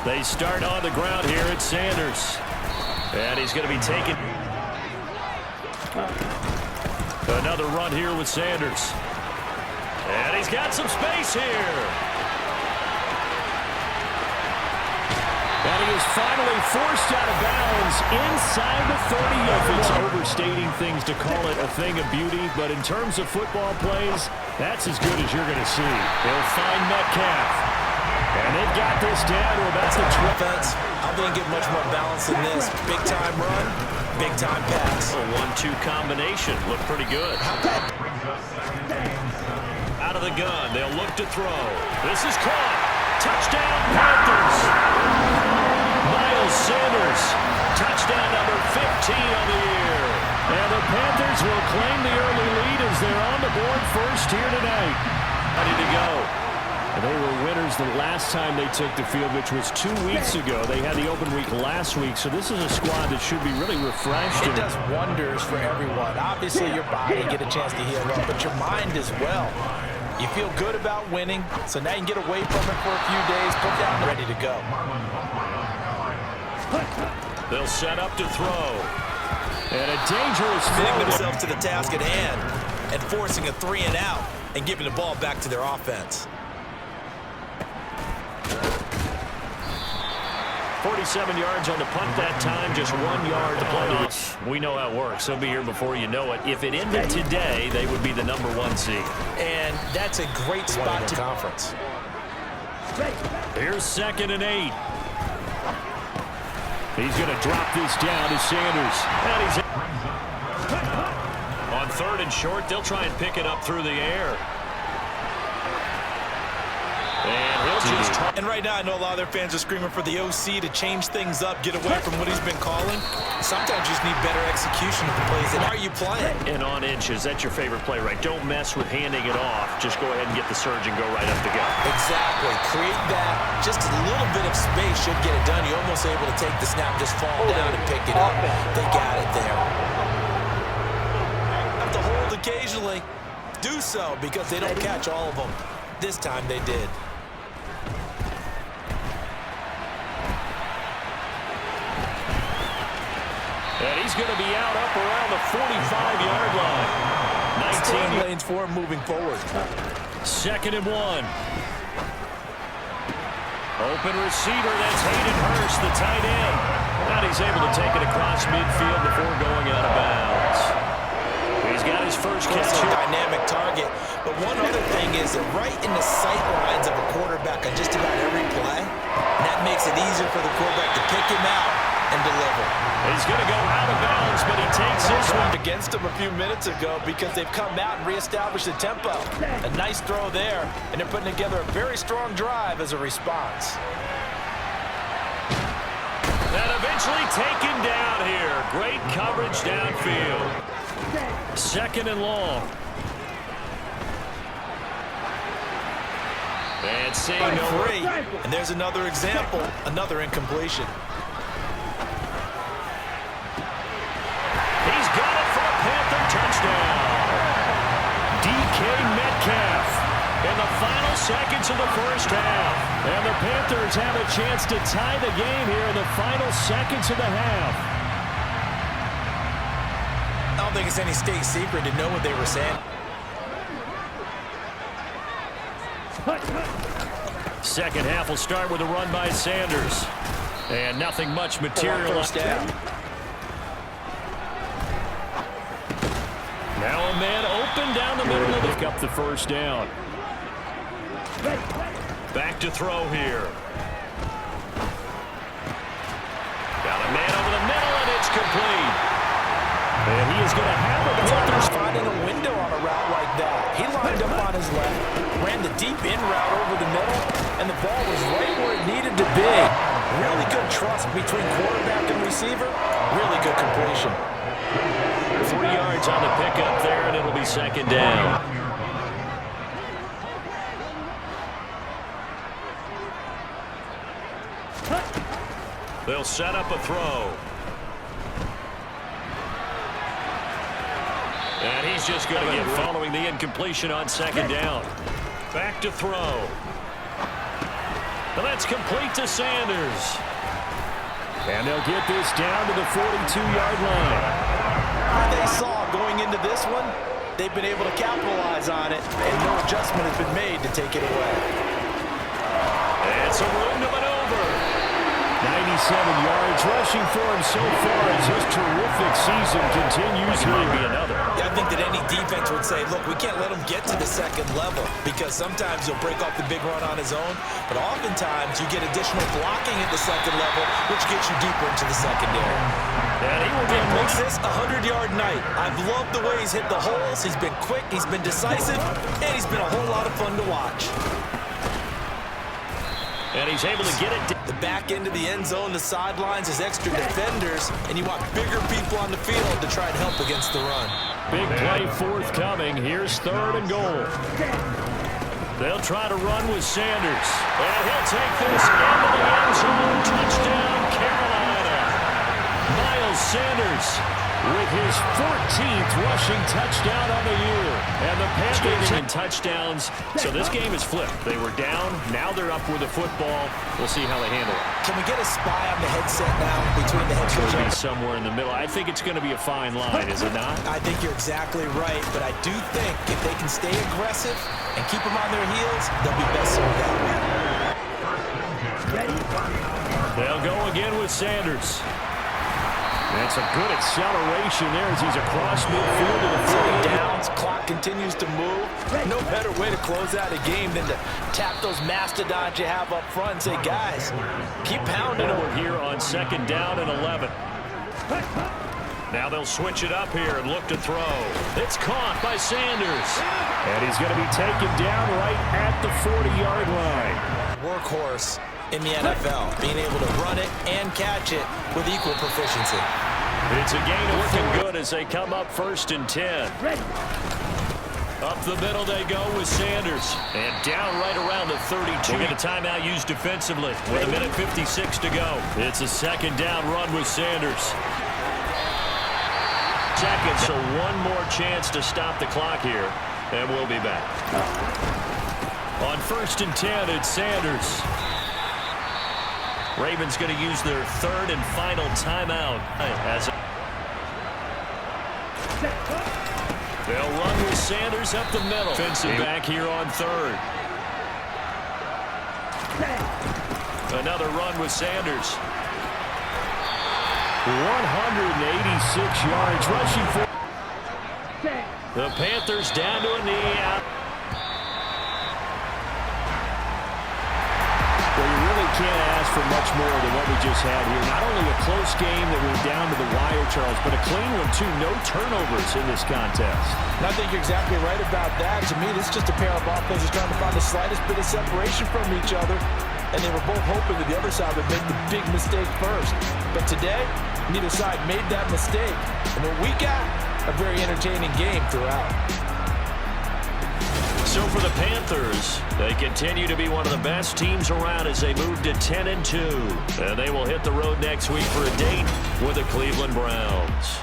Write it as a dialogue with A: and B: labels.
A: They start on the ground here at Sanders. And he's going to be taken. Another run here with Sanders. And he's got some space here. And he is finally forced out of bounds inside the 30-yard line. It's overstating things to call it a thing of beauty, but in terms of football plays, that's as good as you're going to see. They'll find Metcalf. And they've got this down to about the
B: defense. I didn't get much more balance than this. Big-time run, big-time pass.
A: A 1-2 combination. Looked pretty good. Out of the gun. They'll look to throw. This is caught. Touchdown, Panthers. Miles Sanders. Touchdown number 15 on the year. And the Panthers will claim the early lead as they're on the board first here tonight. Ready to go. They were winners the last time they took the field, which was 2 weeks ago. They had the open week last week, so this is a squad that should be really refreshed.
B: It does wonders for everyone. Obviously, your body get a chance to heal up, but your mind as well. You feel good about winning, so now you can get away from it for a few days, put down, ready to go.
A: They'll set up to throw. And a dangerous
B: fitting themselves to the task at hand and forcing a 3-and-out and giving the ball back to their offense.
A: 47 yards on the punt that time, just 1 yard to play. We know how it works. They'll be here before you know it. If it ended today, they would be the #1 seed.
B: And that's a great spot to conference.
A: Here's 2nd and 8. He's going to drop this down to Sanders. And he's on 3rd and short. They'll try and pick it up through the air.
B: And right now, I know a lot of their fans are screaming for the OC to change things up, get away from what he's been calling. Sometimes you just need better execution of the plays. And are you playing?
A: And on inches, that's your favorite play, right? Don't mess with handing it off. Just go ahead and get the surge and go right up the gut.
B: Exactly. Create that. Just a little bit of space should get it done. You're almost able to take the snap, just fall down and pick it up. They got it there. Have to hold occasionally. Do so because they don't catch all of them. This time they did.
A: And he's going to be out up around the 45-yard line.
B: 19 lanes for him moving forward.
A: 2nd and 1. Open receiver, that's Hayden Hurst, the tight end. And he's able to take it across midfield before going out of bounds. He's got his first catch.
B: A dynamic target. But one other thing is that right in the sight lines of a quarterback on just about every play, and that makes it easier for the quarterback to pick him out and deliver.
A: He's going to go out of bounds, but he takes this one.
B: Against him a few minutes ago because they've come out and reestablished the tempo. A nice throw there, and they're putting together a very strong drive as a response.
A: And eventually taken down here. Great coverage downfield. 2nd and long. And seeing no
B: free. And there's another example, another incompletion.
A: He's got it for a Panther touchdown. DK Metcalf in the final seconds of the first half. And the Panthers have a chance to tie the game here in the final seconds of the half.
B: I don't think it's any state secret to know what they were saying.
A: Second half will start with a run by Sanders. And nothing much material left down. Now a man open down the middle of the pick up the first down. Back to throw here. Got a man over the middle, and it's complete. And he is going to have it.
B: Panthers finding a window on a route like that. He lined up on his left, ran the deep in route over the middle, and the ball was right where it needed to be. Really good trust between quarterback and receiver. Really good completion.
A: 3 yards on the pickup there, and it'll be 2nd down. They'll set up a throw. And he's just going to get following the incompletion on 2nd down. Back to throw. And that's complete to Sanders. And they'll get this down to the 42-yard line.
B: They saw going into this one, they've been able to capitalize on it, and no adjustment has been made to take it away.
A: It's a room to maneuver. 97 yards rushing for him so far as his terrific season continues. Here be another.
B: Yeah, I think that any defense would say, look, we can't let him get to the second level because sometimes he'll break off the big run on his own, but oftentimes you get additional blocking at the second level, which gets you deeper into the secondary.
A: And he will get
B: makes this a 100-yard night. I've loved the way he's hit the holes. He's been quick, he's been decisive, and he's been a whole lot of fun to watch.
A: And he's able to get it.
B: The back end of the end zone, the sidelines, his extra defenders, and you want bigger people on the field to try and help against the run.
A: Big play forthcoming. Here's 3rd and goal. They'll try to run with Sanders. And he'll take this into the end zone. Touchdown, Carolina. Miles Sanders with his 14th rushing touchdown on the year. And the Panthers in touchdowns. So this game is flipped. They were down. Now they're up with the football. We'll see how they handle it.
B: Can we get a spy on the headset now between the head coach
A: and somewhere in the middle? I think it's going to be a fine line, is it not?
B: I think you're exactly right, but I do think if they can stay aggressive and keep them on their heels, they'll be best served that way.
A: They'll go again with Sanders. That's a good acceleration there as he's across midfield to the 40
B: downs. Clock continues to move. No better way to close out a game than to tap those mastodons you have up front and say, guys, keep pounding them.
A: Here on 2nd down and 11. Now they'll switch it up here and look to throw. It's caught by Sanders. And he's going to be taken down right at the 40-yard line.
B: Workhorse in the NFL, being able to run it and catch it with equal proficiency.
A: It's a gain of looking good as they come up 1st and 10. Up the middle they go with Sanders. And down right around the 32. We'll get a timeout used defensively with 1:56 to go. It's a 2nd down run with Sanders. Seconds, so one more chance to stop the clock here. And we'll be back. On 1st and 10, it's Sanders. Ravens going to use their 3rd and final timeout. They'll run with Sanders up the middle. Offensive back here on 3rd. Another run with Sanders. 186 yards rushing for the Panthers down to a knee out. Well, you really can't ask for much more than what we just had here. Not only a close game that went down to the wire, Charles, but a clean one, too. No turnovers in this contest.
B: And I think you're exactly right about that. To me, this is just a pair of offenses trying to find the slightest bit of separation from each other. And they were both hoping that the other side would make the big mistake first. But today, neither side made that mistake. And what we got, a very entertaining game throughout.
A: So for the Panthers, they continue to be one of the best teams around as they move to 10-2. And they will hit the road next week for a date with the Cleveland Browns.